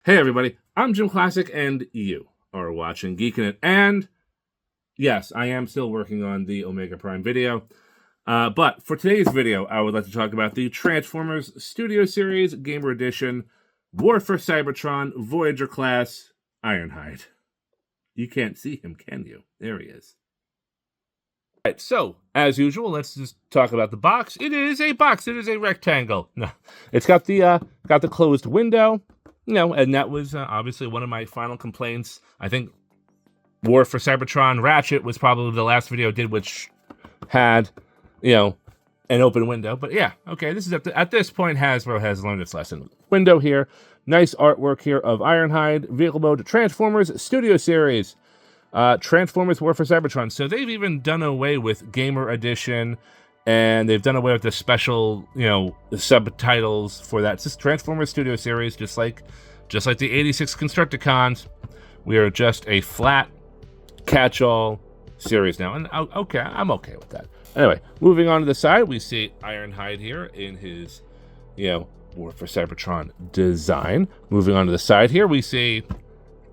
Hey everybody, I'm JimClassic and you are watching Geekin' It. And yes, I am still working on the Omega Prime video. But for today's video, I would like to talk about the Transformers Studio Series Gamer Edition War for Cybertron Voyager Class Ironhide. You can't see him, can you? There he is. All right, so as usual, let's just talk about the box. It is a box. It is a rectangle. No, it's got the closed window. And that was obviously one of my final complaints. I think War for Cybertron Ratchet was probably the last video I did which had, an open window. But yeah, okay, this is at this point, Hasbro has learned its lesson. Window here, nice artwork here of Ironhide, Vehicle Mode, Transformers Studio Series, Transformers War for Cybertron. So they've even done away with Gamer Edition, and they've done away with the special, the subtitles for that. It's just Transformers Studio Series, just like the 86 Constructicons. We are just a flat catch-all series now. And okay, I'm okay with that. Anyway, moving on to the side, we see Ironhide here in his, War for Cybertron design. Moving on to the side here, we see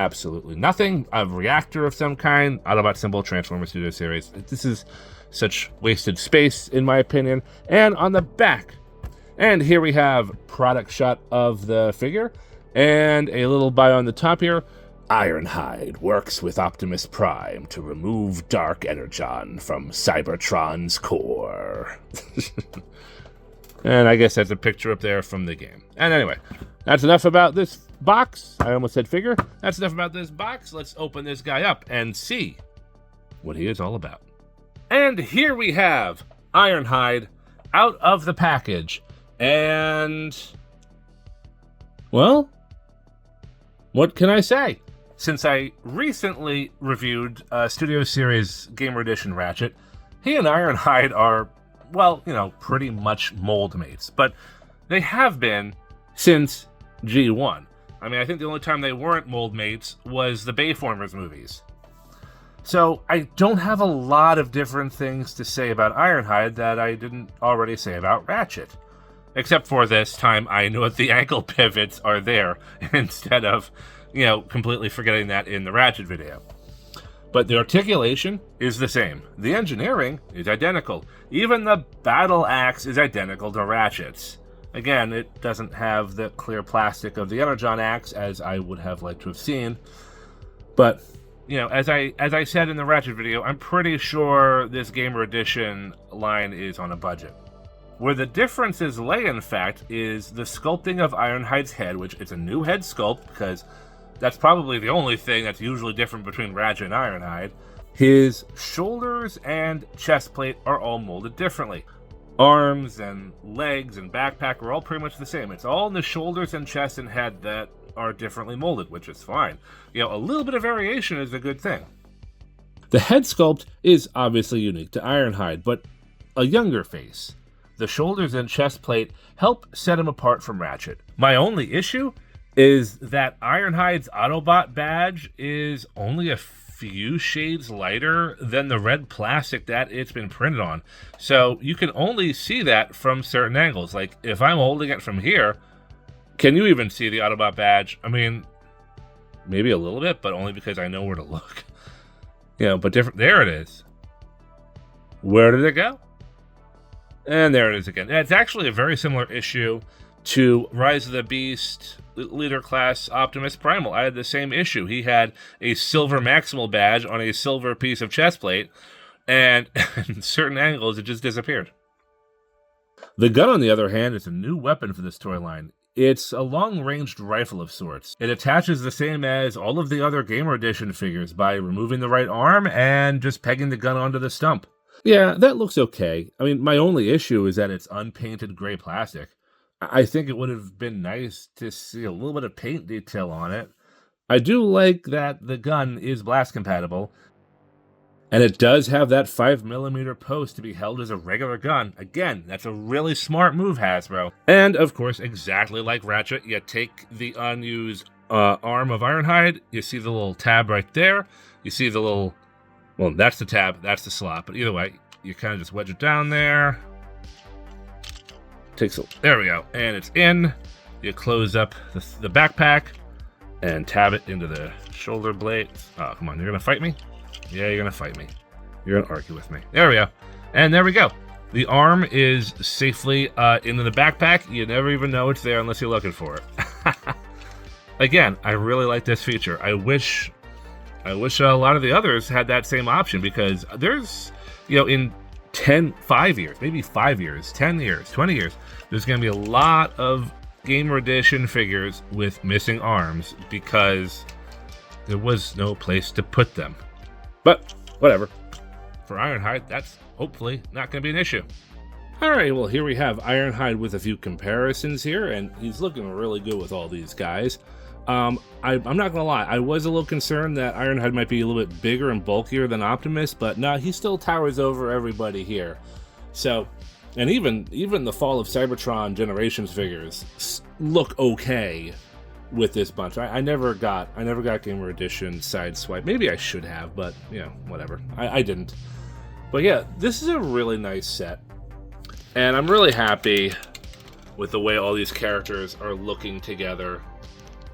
absolutely nothing. A reactor of some kind, Autobot symbol, Transformers Studio Series. This is such wasted space, in my opinion. And on the back, and here we have product shot of the figure, and a little bio on the top here. Ironhide works with Optimus Prime to remove Dark Energon from Cybertron's core. And I guess that's a picture up there from the game. And anyway, that's enough about this box. I almost said figure. That's enough about this box. Let's open this guy up and see what he is all about. And here we have Ironhide out of the package. And, well, what can I say? Since I recently reviewed Studio Series Gamer Edition Ratchet, he and Ironhide are, well, pretty much mold mates. But they have been since G1. I mean, I think the only time they weren't mold mates was the Bayformers movies. So I don't have a lot of different things to say about Ironhide that I didn't already say about Ratchet. Except for this time, I know that the ankle pivots are there instead of, completely forgetting that in the Ratchet video. But the articulation is the same. The engineering is identical. Even the battle axe is identical to Ratchet's. Again, it doesn't have the clear plastic of the Energon axe, as I would have liked to have seen. But as I said in the Ratchet video, I'm pretty sure this Gamer Edition line is on a budget. Where the differences lay, in fact, is the sculpting of Ironhide's head, which it's a new head sculpt, because that's probably the only thing that's usually different between Ratchet and Ironhide. His shoulders and chest plate are all molded differently. Arms and legs and backpack are all pretty much the same. It's all in the shoulders and chest and head that are differently molded, which is fine. A little bit of variation is a good thing. The head sculpt is obviously unique to Ironhide, but a younger face. The shoulders and chest plate help set him apart from Ratchet. My only issue is that Ironhide's Autobot badge is only a few shades lighter than the red plastic that it's been printed on. So you can only see that from certain angles. Like, if I'm holding it from here, can you even see the Autobot badge? I mean, maybe a little bit, but only because I know where to look. But different. There it is. Where did it go? And there it is again. It's actually a very similar issue to Rise of the Beast Leader Class Optimus Primal. I had the same issue. He had a silver Maximal badge on a silver piece of chest plate, and in certain angles, it just disappeared. The gun, on the other hand, is a new weapon for this toy line. It's a long-ranged rifle of sorts. It attaches the same as all of the other Gamer Edition figures by removing the right arm and just pegging the gun onto the stump. Yeah, that looks okay. I mean, my only issue is that it's unpainted gray plastic. I think it would have been nice to see a little bit of paint detail on it. I do like that the gun is blast compatible, and it does have that 5mm post to be held as a regular gun. Again, that's a really smart move, Hasbro. And, of course, exactly like Ratchet, you take the unused arm of Ironhide, you see the little tab right there, you see the little, well, that's the tab, that's the slot, but either way, you kind of just wedge it down there. There we go, and it's in. You close up the backpack, and tab it into the shoulder blade. Oh, come on, you're gonna fight me? Yeah, you're gonna fight me. You're gonna argue with me. There we go. And there we go. The arm is safely into the backpack. You never even know it's there unless you're looking for it. Again, I really like this feature. I wish a lot of the others had that same option, because there's, you know, in 5 years, maybe 5 years, 10 years, 20 years, there's going to be a lot of Gamer Edition figures with missing arms because there was no place to put them. But whatever. For Ironhide, that's hopefully not going to be an issue. Alright, well, here we have Ironhide with a few comparisons here, and he's looking really good with all these guys. I'm not gonna lie, I was a little concerned that Ironhide might be a little bit bigger and bulkier than Optimus, but no, he still towers over everybody here. So, and even the Fall of Cybertron Generations figures look okay with this bunch. I never got Gamer Edition Sideswipe. Maybe I should have, but you know, whatever. I didn't. But yeah, this is a really nice set, and I'm really happy with the way all these characters are looking together.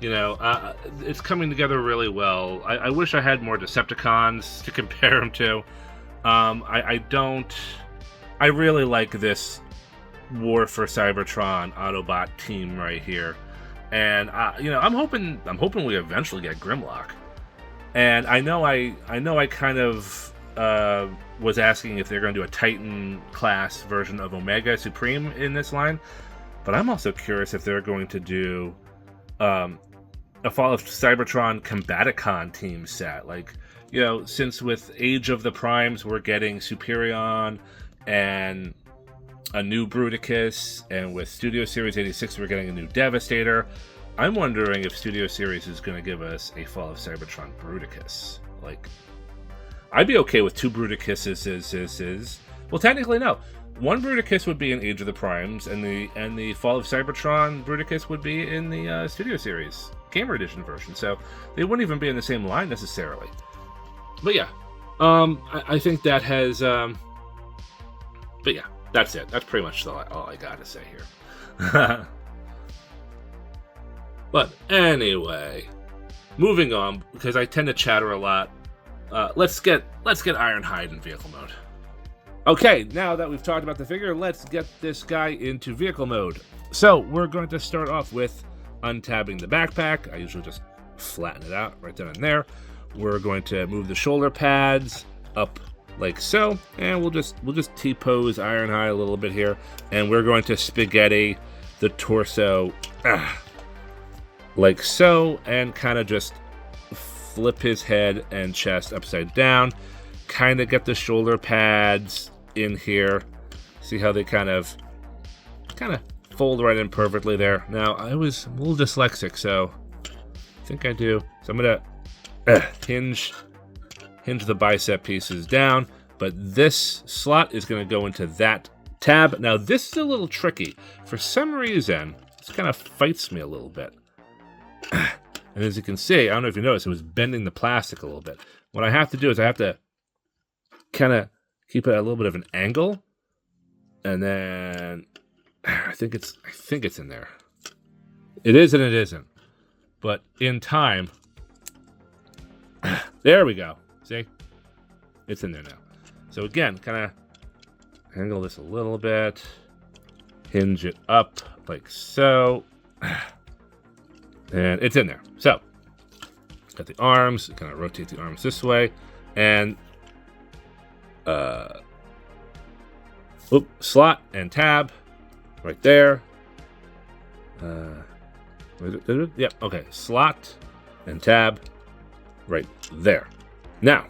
You know, it's coming together really well. I wish I had more Decepticons to compare them to. I don't. I really like this War for Cybertron Autobot team right here, and you know, I'm hoping we eventually get Grimlock. And I know I kind of was asking if they're going to do a Titan class version of Omega Supreme in this line, but I'm also curious if they're going to do a Fall of Cybertron Combaticon team set. Like, you know, since with Age of the Primes we're getting Superion and a new Bruticus, and with Studio Series 86 we're getting a new Devastator, I'm wondering if Studio Series is going to give us a Fall of Cybertron Bruticus. Like, I'd be okay with 2 Bruticuses. Well, technically no. One Bruticus would be in Age of the Primes, and the Fall of Cybertron Bruticus would be in the Studio Series Gamer Edition version. So they wouldn't even be in the same line necessarily. But yeah, I think that has. But yeah, that's it. That's pretty much all I got to say here. But anyway, moving on, because I tend to chatter a lot. Let's get Ironhide in vehicle mode. Okay, now that we've talked about the figure, let's get this guy into vehicle mode. So we're going to start off with untabbing the backpack. I usually just flatten it out right down in there. We're going to move the shoulder pads up like so, and we'll just T-pose Ironhide a little bit here, and we're going to spaghetti the torso like so, and kind of just flip his head and chest upside down. Kind of get the shoulder pads in here. See how they kind of fold right in perfectly there. Now, I was a little dyslexic, so I think I do. So I'm gonna hinge the bicep pieces down, but this slot is gonna go into that tab. Now, this is a little tricky. For some reason, this kind of fights me a little bit. And as you can see, I don't know if you noticed, it was bending the plastic a little bit. What I have to do is I have to kind of keep it at a little bit of an angle, and then I think it's in there. It is and it isn't, but in time, there we go. See, it's in there now. So again, kind of angle this a little bit, hinge it up like so, and it's in there. So got the arms, kind of rotate the arms this way, and slot and tab right there. Yep, okay, slot and tab right there. Now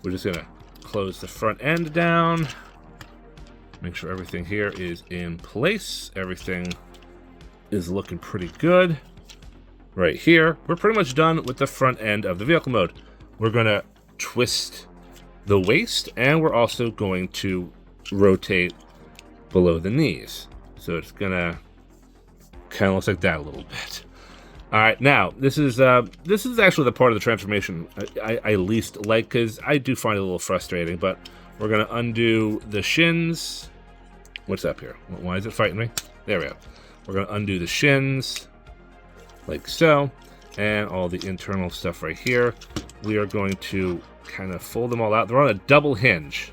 we're just gonna close the front end down, make sure everything here is in place. Everything is looking pretty good right here. We're pretty much done with the front end of the vehicle mode. We're gonna twist the waist, and we're also going to rotate below the knees. So it's gonna kind of looks like that a little bit. All right, now this is actually the part of the transformation I least like, because I do find it a little frustrating. But we're gonna undo the shins. What's up here? Why is it fighting me? There we go. We're gonna undo the shins like so, and all the internal stuff right here. We are going to kind of fold them all out. They're on a double hinge.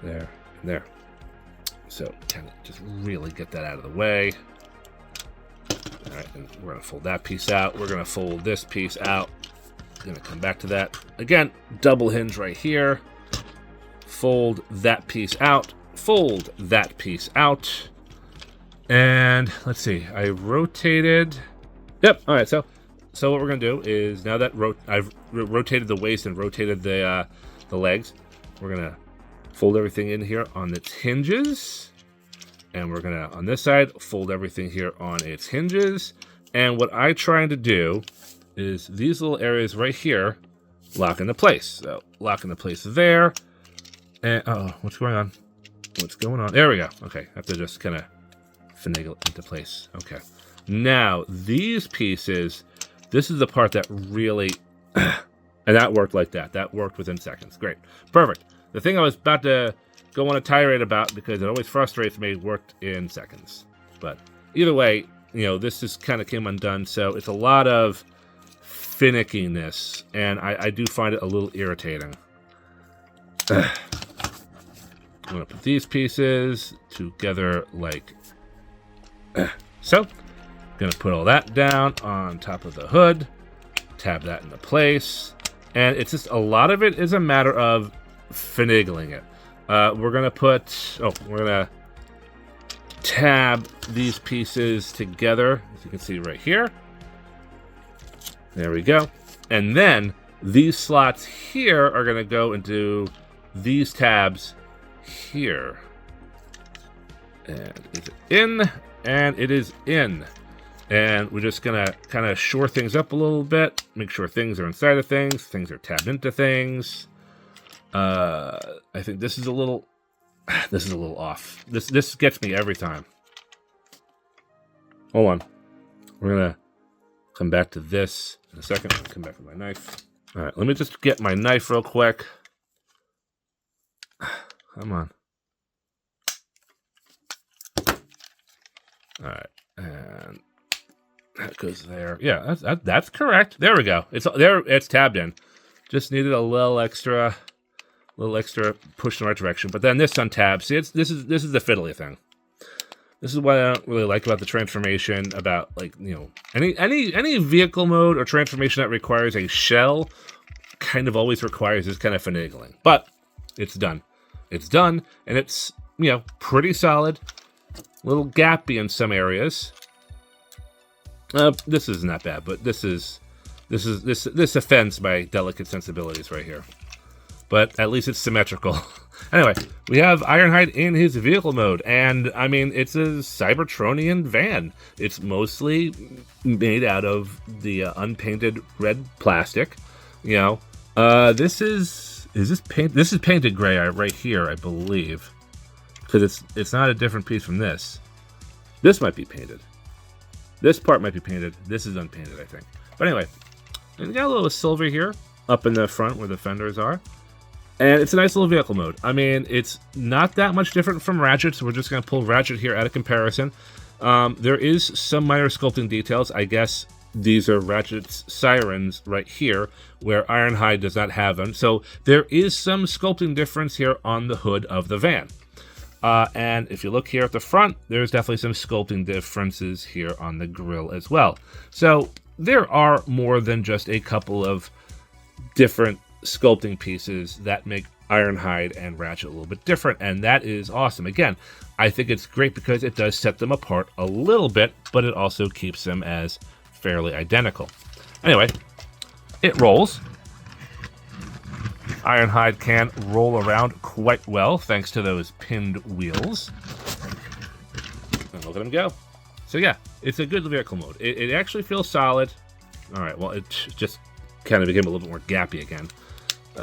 There, and there. So kind of just really get that out of the way. All right, and we're going to fold that piece out. We're going to fold this piece out. Going to come back to that. Again, double hinge right here. Fold that piece out. Fold that piece out. And let's see. I rotated. Yep. All right. So what we're going to do is now that I've rotated the waist and rotated the legs, we're going to fold everything in here on its hinges. And we're going to, on this side, fold everything here on its hinges. And what I'm trying to do is these little areas right here lock into place. So lock into place there. And, oh, what's going on? What's going on? There we go. Okay, I have to just kind of finagle it into place. Okay. Now, these pieces, this is the part that really, and that worked like that. That worked within seconds. Great. Perfect. The thing I was about to go on a tirade about, because it always frustrates me, worked in seconds. But either way, you know, this just kind of came undone. So it's a lot of finickiness, and I do find it a little irritating. I'm going to put these pieces together like so. Going to put all that down on top of the hood, tab that into place, and it's just a lot of it is a matter of finagling it. We're going to tab these pieces together, as you can see right here. There we go. And then these slots here are going to go into these tabs here. And is it in? And it is in. And we're just going to kind of shore things up a little bit, make sure things are inside of things are tabbed into things. I think this is a little off. This gets me every time. Hold on. We're going to come back to this in a second. I'll come back with my knife. All right, let me just get my knife real quick. Come on. All right, and that goes there. Yeah, that's correct. There we go. It's there. It's tabbed in. Just needed a little extra push in the right direction. But then this untabs. See, this is the fiddly thing. This is what I don't really like about the transformation. About, like, you know, any vehicle mode or transformation that requires a shell kind of always requires this kind of finagling. But it's done. It's done, and it's, you know, pretty solid. A little gappy in some areas. This isn't that bad, but this offends my delicate sensibilities right here. But at least it's symmetrical. Anyway, we have Ironhide in his vehicle mode, and I mean, it's a Cybertronian van. It's mostly made out of the unpainted red plastic. You know, this is painted gray right here, I believe, because it's not a different piece from this. This might be painted. This part might be painted. This is unpainted, I think. But anyway, and we got a little silver here up in the front where the fenders are. And it's a nice little vehicle mode. I mean, it's not that much different from Ratchet, so we're just going to pull Ratchet here out of comparison. There is some minor sculpting details. I guess these are Ratchet's sirens right here, where Ironhide does not have them. So there is some sculpting difference here on the hood of the van. And if you look here at the front, there's definitely some sculpting differences here on the grille as well. So there are more than just a couple of different sculpting pieces that make Ironhide and Ratchet a little bit different, and that is awesome. Again, I think it's great because it does set them apart a little bit, but it also keeps them as fairly identical. Anyway, it rolls. Ironhide can roll around quite well thanks to those pinned wheels. And look at him go. So yeah, it's a good vehicle mode. It actually feels solid. All right, well, it just kind of became a little bit more gappy again.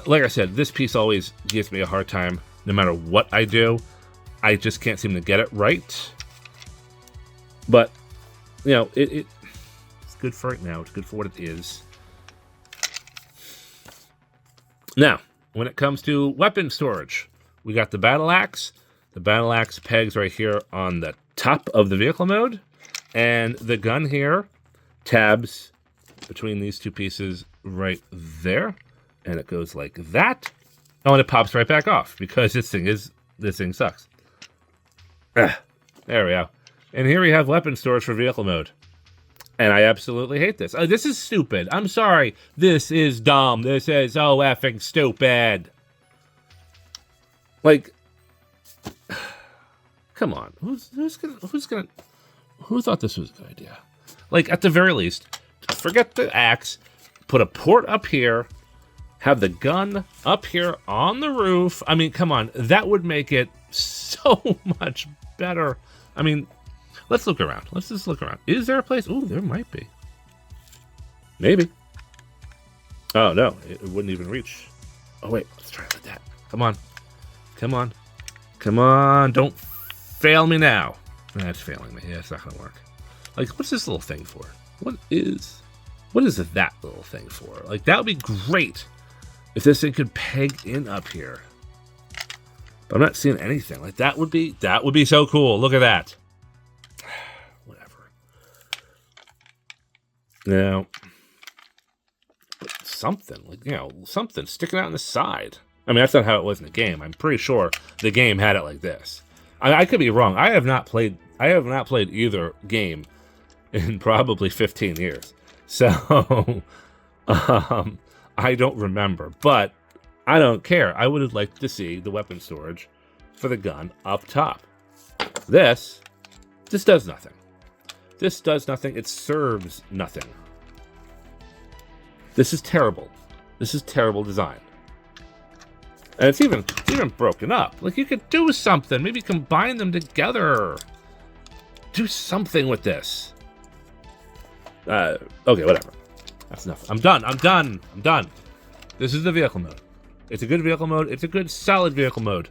Like I said, this piece always gives me a hard time no matter what I do. I just can't seem to get it right. But, you know, it's good for right now. It's good for what it is. Now, when it comes to weapon storage, we got the battle axe. The battle axe pegs right here on the top of the vehicle mode. And the gun here tabs between these two pieces right there. And it goes like that. Oh, and it pops right back off because this thing sucks. There we go. And here we have weapon storage for vehicle mode. And I absolutely hate this. This is stupid. I'm sorry. This is dumb. This is so effing stupid. Like, come on. Who thought this was a good idea? Like, at the very least, forget the axe, put a port up here, have the gun up here on the roof. I mean, come on. That would make it so much better. I mean, let's look around. Let's just look around. Is there a place? Ooh, there might be. Maybe. Oh, no. It wouldn't even reach. Oh, wait. Let's try it like that. Come on. Come on. Come on. Don't fail me now. That's failing me. Yeah, it's not going to work. Like, what's this little thing for? What is that little thing for? Like, that would be great if this thing could peg in up here. But I'm not seeing anything. Like, that would be so cool. Look at that. Whatever. Now, something, like, you know, something sticking out on the side. I mean, that's not how it was in the game. I'm pretty sure the game had it like this. I could be wrong. I have not played either game in probably 15 years. So, I don't remember. But I don't care. I would have liked to see the weapon storage for the gun up top. This does nothing. This does nothing. It serves nothing. This is terrible. This is terrible design. And it's even broken up. Like, you could do something. Maybe combine them together. Do something with this. Okay, whatever. That's enough. I'm done. This is the vehicle mode. It's a good vehicle mode. It's a good, solid vehicle mode.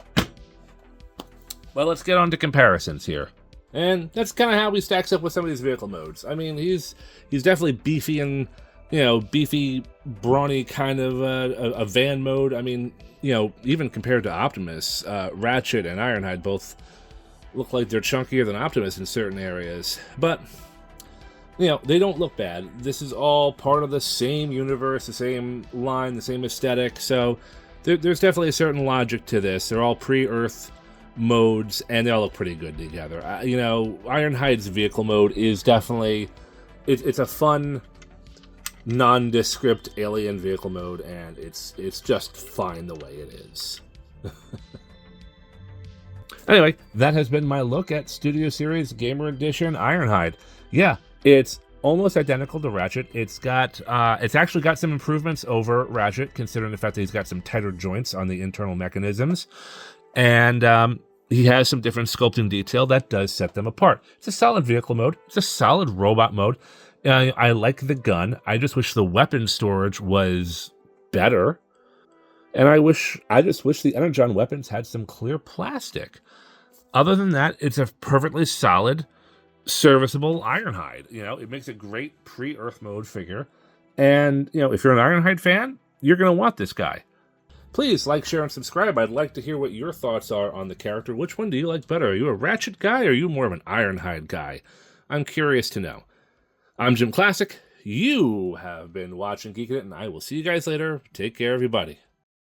Well, let's get on to comparisons here. And that's kind of how he stacks up with some of these vehicle modes. I mean, he's definitely beefy and, you know, beefy, brawny kind of a van mode. I mean, you know, even compared to Optimus, Ratchet and Ironhide both look like they're chunkier than Optimus in certain areas. But, you know, they don't look bad. This is all part of the same universe, the same line, the same aesthetic. So there's definitely a certain logic to this. They're all pre-Earth modes, and they all look pretty good together. You know, Ironhide's vehicle mode is definitely... It's a fun, nondescript alien vehicle mode, and it's just fine the way it is. Anyway, that has been my look at Studio Series Gamer Edition Ironhide. Yeah, it's almost identical to Ratchet. It's actually got some improvements over Ratchet, considering the fact that he's got some tighter joints on the internal mechanisms. And he has some different sculpting detail that does set them apart. It's a solid vehicle mode. It's a solid robot mode. I like the gun. I just wish the weapon storage was better. And I just wish the Energon weapons had some clear plastic. Other than that, it's a perfectly solid, serviceable Ironhide. You know, it makes a great pre-Earth mode figure. And, you know, if you're an Ironhide fan, you're going to want this guy. Please like, share, and subscribe. I'd like to hear what your thoughts are on the character. Which one do you like better? Are you a Ratchet guy, or are you more of an Ironhide guy? I'm curious to know. I'm JimClassic. You have been watching Geekin' It, and I will see you guys later. Take care, everybody.